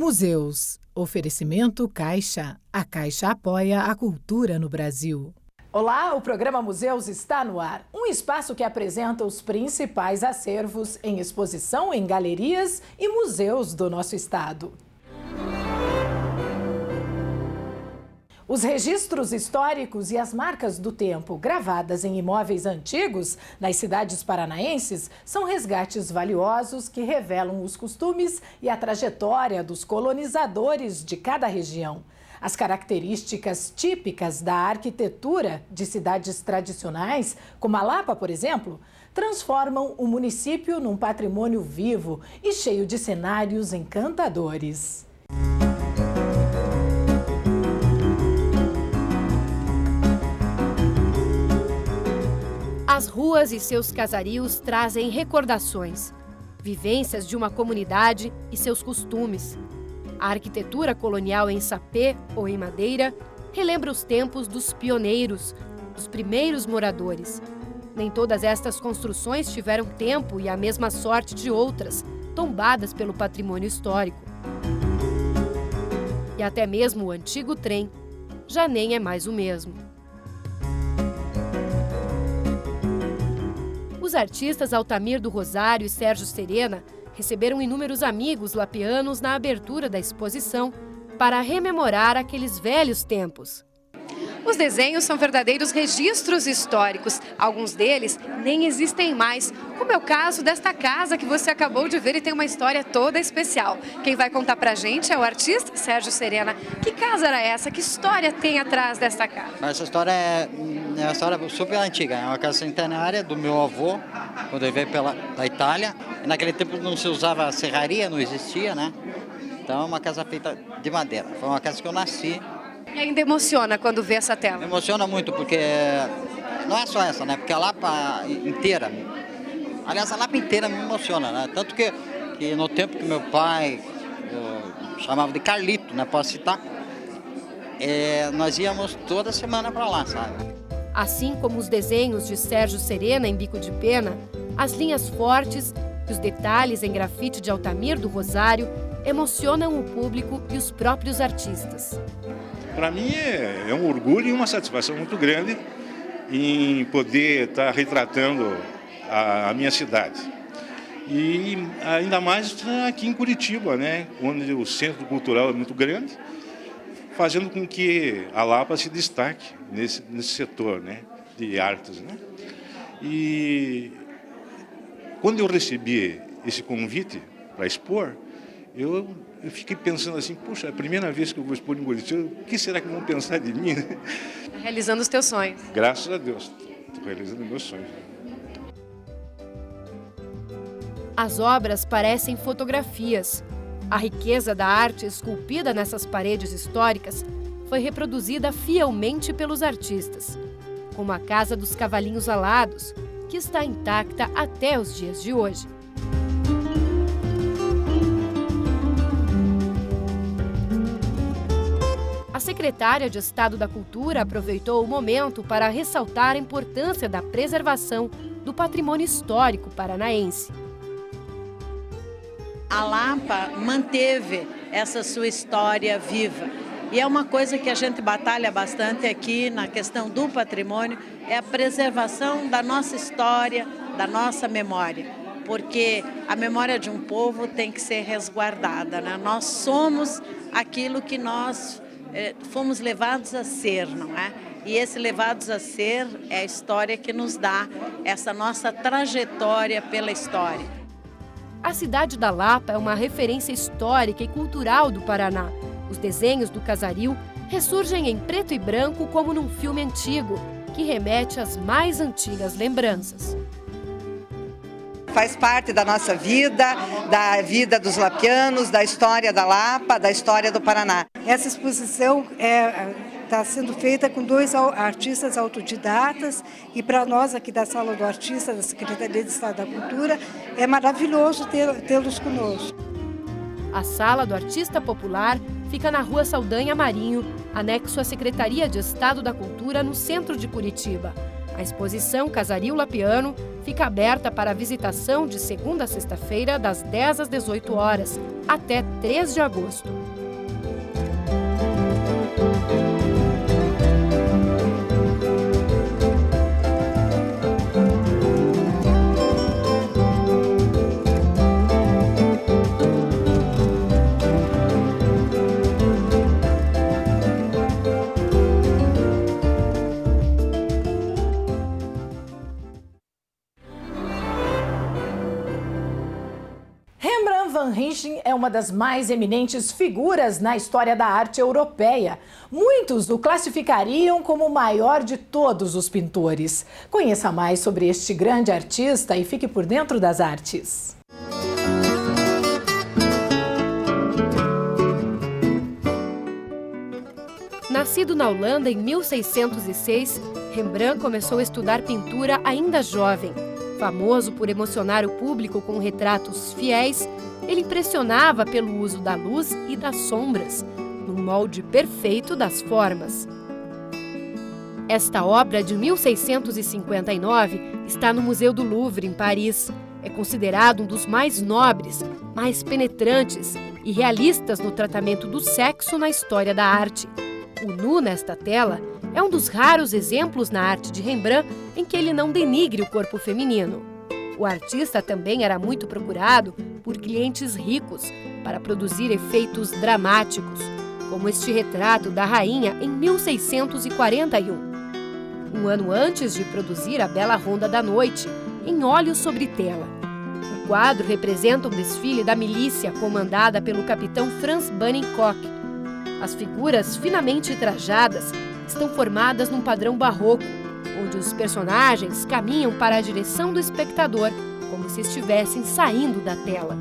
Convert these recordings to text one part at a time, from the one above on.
Museus. Oferecimento Caixa. A Caixa apoia a cultura no Brasil. Olá, o programa Museus está no ar. Um espaço que apresenta os principais acervos em exposição em galerias e museus do nosso estado. Os registros históricos e as marcas do tempo gravadas em imóveis antigos nas cidades paranaenses são resgates valiosos que revelam os costumes e a trajetória dos colonizadores de cada região. As características típicas da arquitetura de cidades tradicionais, como a Lapa, por exemplo, transformam o município num patrimônio vivo e cheio de cenários encantadores. As ruas e seus casarios trazem recordações, vivências de uma comunidade e seus costumes. A arquitetura colonial em sapê ou em madeira relembra os tempos dos pioneiros, dos primeiros moradores. Nem todas estas construções tiveram tempo e a mesma sorte de outras, tombadas pelo patrimônio histórico. E até mesmo o antigo trem já nem é mais o mesmo. Os artistas Altamir do Rosário e Sérgio Serena receberam inúmeros amigos lapianos na abertura da exposição para rememorar aqueles velhos tempos. Os desenhos são verdadeiros registros históricos. Alguns deles nem existem mais, como é o caso desta casa que você acabou de ver e tem uma história toda especial. Quem vai contar pra gente é o artista Sérgio Serena. Que casa era essa? Que história tem atrás desta casa? Essa história é uma história super antiga. É uma casa centenária do meu avô, quando ele veio da Itália. E naquele tempo não se usava serraria, não existia, né? Então é uma casa feita de madeira. Foi uma casa que eu nasci. E ainda emociona quando vê essa tela? Me emociona muito, porque não é só essa, né? Porque a Lapa inteira, aliás, a Lapa inteira me emociona, né? Tanto que no tempo que meu pai chamava de Carlito, né? Posso citar, nós íamos toda semana para lá, sabe? Assim como os desenhos de Sérgio Serena em Bico de Pena, as linhas fortes e os detalhes em grafite de Altamir do Rosário emocionam o público e os próprios artistas. Para mim é um orgulho e uma satisfação muito grande em poder estar retratando a minha cidade. E ainda mais aqui em Curitiba, né, onde o centro cultural é muito grande, fazendo com que a Lapa se destaque nesse setor, né, de artes, né. E quando eu recebi esse convite para expor, eu fiquei pensando assim, puxa, é a primeira vez que eu vou expor em Curitiba, o que será que vão pensar de mim? Realizando os teus sonhos. Graças a Deus, estou realizando meus sonhos. As obras parecem fotografias. A riqueza da arte esculpida nessas paredes históricas foi reproduzida fielmente pelos artistas, como a Casa dos Cavalinhos Alados, que está intacta até os dias de hoje. A secretária de Estado da Cultura aproveitou o momento para ressaltar a importância da preservação do patrimônio histórico paranaense. A Lapa manteve essa sua história viva. E é uma coisa que a gente batalha bastante aqui na questão do patrimônio, é a preservação da nossa história, da nossa memória. Porque a memória de um povo tem que ser resguardada, né? Nós somos aquilo que nós fomos levados a ser, não é? E esse levados a ser é a história que nos dá essa nossa trajetória pela história. A cidade da Lapa é uma referência histórica e cultural do Paraná. Os desenhos do casario ressurgem em preto e branco como num filme antigo, que remete às mais antigas lembranças. Faz parte da nossa vida, da vida dos lapianos, da história da Lapa, da história do Paraná. Essa exposição está sendo feita com 2 artistas autodidatas e para nós aqui da Sala do Artista, da Secretaria de Estado da Cultura, é maravilhoso tê-los conosco. A Sala do Artista Popular fica na Rua Saldanha Marinho, anexo à Secretaria de Estado da Cultura, no centro de Curitiba. A exposição Casario Lapiano fica aberta para visitação de segunda a sexta-feira, das 10 às 18 horas, até 3 de agosto. Van Rijn é uma das mais eminentes figuras na história da arte europeia. Muitos o classificariam como o maior de todos os pintores. Conheça mais sobre este grande artista e fique por dentro das artes. Nascido na Holanda em 1606, Rembrandt começou a estudar pintura ainda jovem. Famoso por emocionar o público com retratos fiéis, ele impressionava pelo uso da luz e das sombras, no molde perfeito das formas. Esta obra de 1659 está no Museu do Louvre, em Paris. É considerado um dos mais nobres, mais penetrantes e realistas no tratamento do sexo na história da arte. O nu nesta tela é um dos raros exemplos na arte de Rembrandt em que ele não denigre o corpo feminino. O artista também era muito procurado por clientes ricos para produzir efeitos dramáticos, como este retrato da rainha em 1641. Um ano antes de produzir a Bela Ronda da Noite, em óleo sobre tela. O quadro representa um desfile da milícia comandada pelo capitão Franz Banningkock. As figuras finamente trajadas estão formadas num padrão barroco, onde os personagens caminham para a direção do espectador, como se estivessem saindo da tela.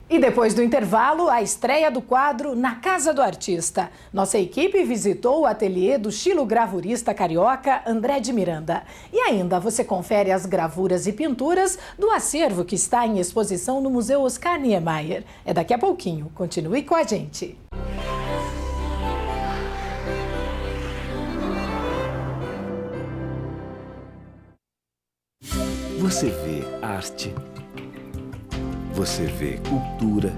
E depois do intervalo, a estreia do quadro Na Casa do Artista. Nossa equipe visitou o ateliê do xilogravurista carioca André de Miranda. E ainda você confere as gravuras e pinturas do acervo que está em exposição no Museu Oscar Niemeyer. É daqui a pouquinho. Continue com a gente. Você vê arte. Você vê cultura,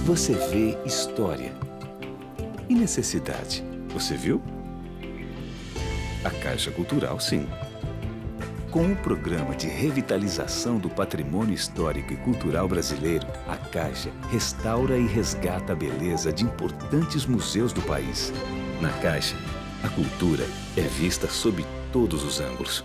você vê história e necessidade. Você viu? A Caixa Cultural, sim. Com o Programa de Revitalização do Patrimônio Histórico e Cultural Brasileiro, a Caixa restaura e resgata a beleza de importantes museus do país. Na Caixa, a cultura é vista sob todos os ângulos.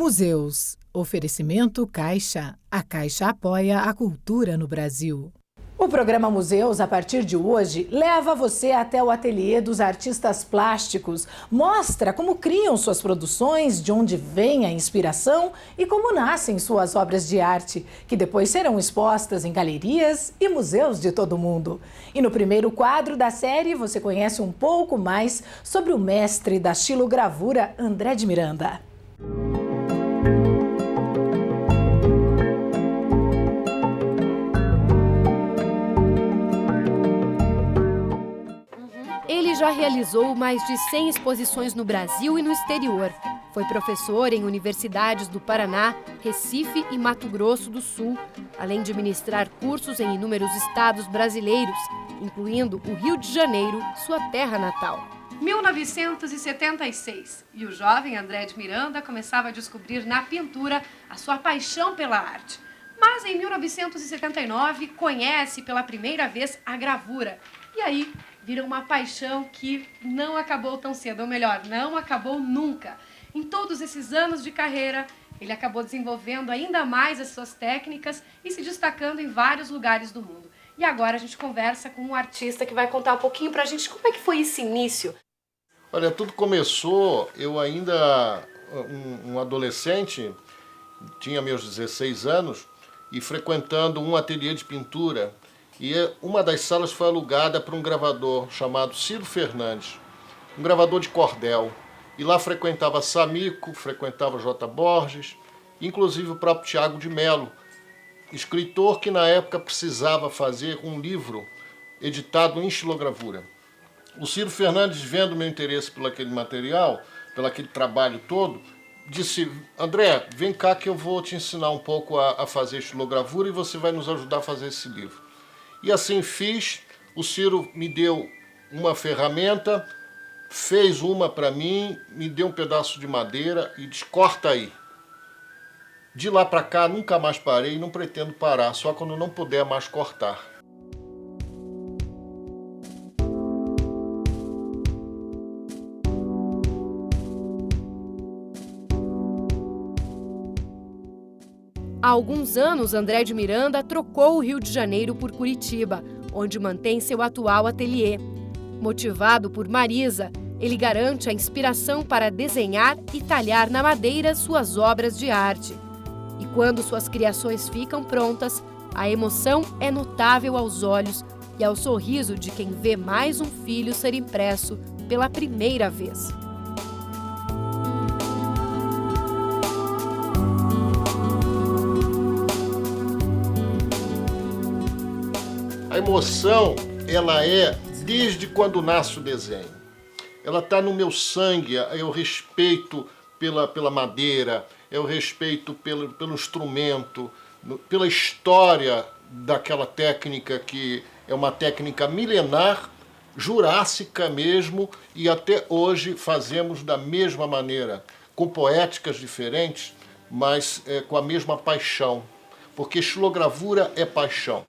Museus. Oferecimento Caixa. A Caixa apoia a cultura no Brasil. O programa Museus, a partir de hoje, leva você até o ateliê dos artistas plásticos. Mostra como criam suas produções, de onde vem a inspiração e como nascem suas obras de arte, que depois serão expostas em galerias e museus de todo o mundo. E no primeiro quadro da série, você conhece um pouco mais sobre o mestre da xilogravura, André de Miranda. Ele já realizou mais de 100 exposições no Brasil e no exterior. Foi professor em universidades do Paraná, Recife e Mato Grosso do Sul, além de ministrar cursos em inúmeros estados brasileiros, incluindo o Rio de Janeiro, sua terra natal. 1976, e o jovem André de Miranda começava a descobrir na pintura a sua paixão pela arte. Mas em 1979 conhece pela primeira vez a gravura. E aí vira uma paixão que não acabou tão cedo, ou melhor, não acabou nunca. Em todos esses anos de carreira, ele acabou desenvolvendo ainda mais as suas técnicas e se destacando em vários lugares do mundo. E agora a gente conversa com um artista que vai contar um pouquinho pra gente como é que foi esse início. Olha, tudo começou, eu ainda um adolescente, tinha meus 16 anos, e frequentando um ateliê de pintura. E uma das salas foi alugada para um gravador chamado Ciro Fernandes, um gravador de cordel. E lá frequentava Samico, frequentava J. Borges, inclusive o próprio Tiago de Mello, escritor que na época precisava fazer um livro editado em estilogravura. O Ciro Fernandes, vendo meu interesse por aquele material, pelo aquele trabalho todo, disse: André, vem cá que eu vou te ensinar um pouco a fazer estilogravura e você vai nos ajudar a fazer esse livro. E assim fiz. O Ciro me deu uma ferramenta, fez uma para mim, me deu um pedaço de madeira e disse: corta aí. De lá para cá nunca mais parei e não pretendo parar, só quando não puder mais cortar. Há alguns anos, André de Miranda trocou o Rio de Janeiro por Curitiba, onde mantém seu atual ateliê. Motivado por Marisa, ele garante a inspiração para desenhar e talhar na madeira suas obras de arte. E quando suas criações ficam prontas, a emoção é notável aos olhos e ao sorriso de quem vê mais um filho ser impresso pela primeira vez. A emoção, ela é desde quando nasce o desenho. Ela está no meu sangue, é o respeito pela madeira, é o respeito pelo instrumento, pela história daquela técnica que é uma técnica milenar, jurássica mesmo, e até hoje fazemos da mesma maneira, com poéticas diferentes, mas com a mesma paixão, porque estilogravura é paixão.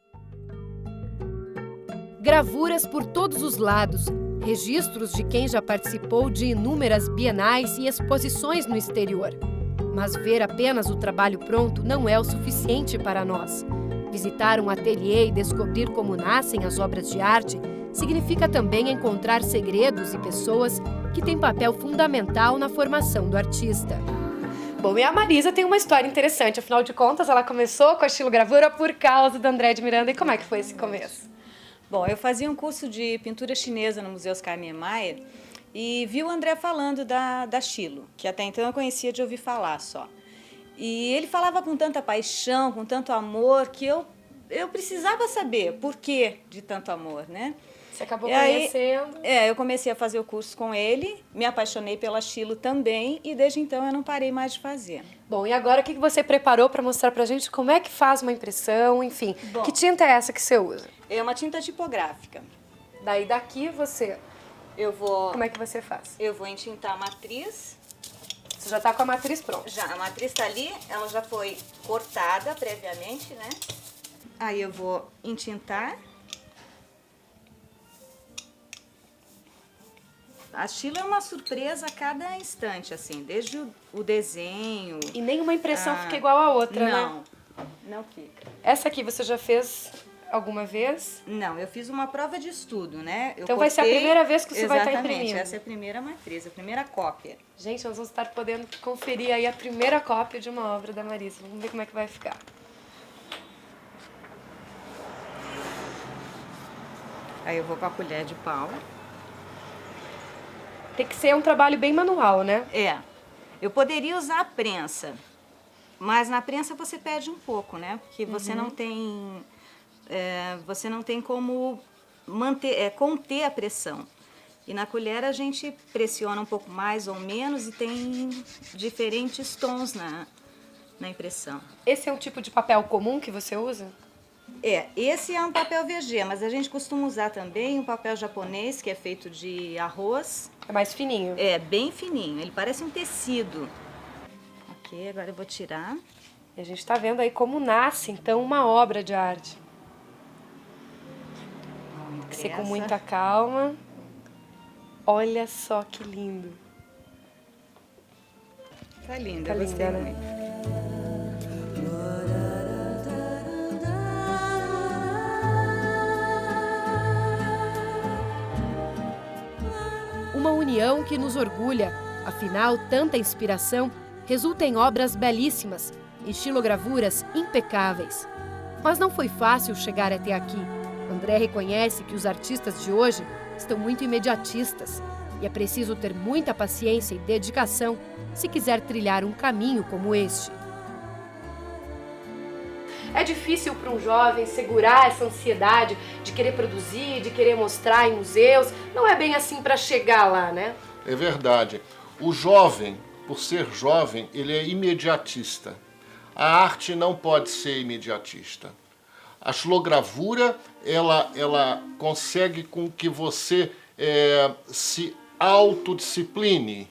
Gravuras por todos os lados, registros de quem já participou de inúmeras bienais e exposições no exterior. Mas ver apenas o trabalho pronto não é o suficiente para nós. Visitar um ateliê e descobrir como nascem as obras de arte significa também encontrar segredos e pessoas que têm papel fundamental na formação do artista. Bom, e a Marisa tem uma história interessante. Afinal de contas, ela começou com a estilogravura por causa do André de Miranda. E como é que foi esse começo? Bom, eu fazia um curso de pintura chinesa no Museu Oscar Niemeyer e vi o André falando da estilo, que até então eu conhecia de ouvir falar só. E ele falava com tanta paixão, com tanto amor, que eu precisava saber por que de tanto amor, né? Você acabou conhecendo? Eu comecei a fazer o curso com ele, me apaixonei pela estilo também e desde então eu não parei mais de fazer. Bom, e agora o que você preparou para mostrar pra gente como é que faz uma impressão, enfim. Bom, que tinta é essa que você usa? É uma tinta tipográfica. Daí daqui você... Como é que você faz? Eu vou entintar a matriz. Você já está com a matriz pronta? Já, a matriz está ali, ela já foi cortada previamente, né? Aí eu vou entintar. A estilo é uma surpresa a cada instante, assim, desde o desenho... E nenhuma impressão fica igual à outra, não, né? Não fica. Essa aqui você já fez alguma vez? Não, eu fiz uma prova de estudo, né? Então vai ser a primeira vez que você vai estar imprimindo. Exatamente, essa é a primeira matriz, a primeira cópia. Gente, nós vamos estar podendo conferir aí a primeira cópia de uma obra da Marisa. Vamos ver como é que vai ficar. Aí eu vou com a colher de pau. Tem que ser um trabalho bem manual, né? É. Eu poderia usar a prensa, mas na prensa você perde um pouco, né? Porque você não tem... você não tem como conter a pressão. E na colher a gente pressiona um pouco mais ou menos e tem diferentes tons na impressão. Esse é um tipo de papel comum que você usa? Esse é um papel VG, mas a gente costuma usar também um papel japonês que é feito de arroz. É mais fininho? É, bem fininho. Ele parece um tecido. Ok, agora eu vou tirar. E a gente está vendo aí como nasce, então, uma obra de arte. Tem que ser com muita calma. Olha só que lindo. Tá lindo, tá eu gostei linda, muito. Né? Uma união que nos orgulha, afinal, tanta inspiração resulta em obras belíssimas, estilogravuras impecáveis. Mas não foi fácil chegar até aqui. André reconhece que os artistas de hoje estão muito imediatistas e é preciso ter muita paciência e dedicação se quiser trilhar um caminho como este. É difícil para um jovem segurar essa ansiedade de querer produzir, de querer mostrar em museus. Não é bem assim para chegar lá, né? É verdade. O jovem, por ser jovem, ele é imediatista. A arte não pode ser imediatista. A xilogravura, ela consegue com que você se autodiscipline.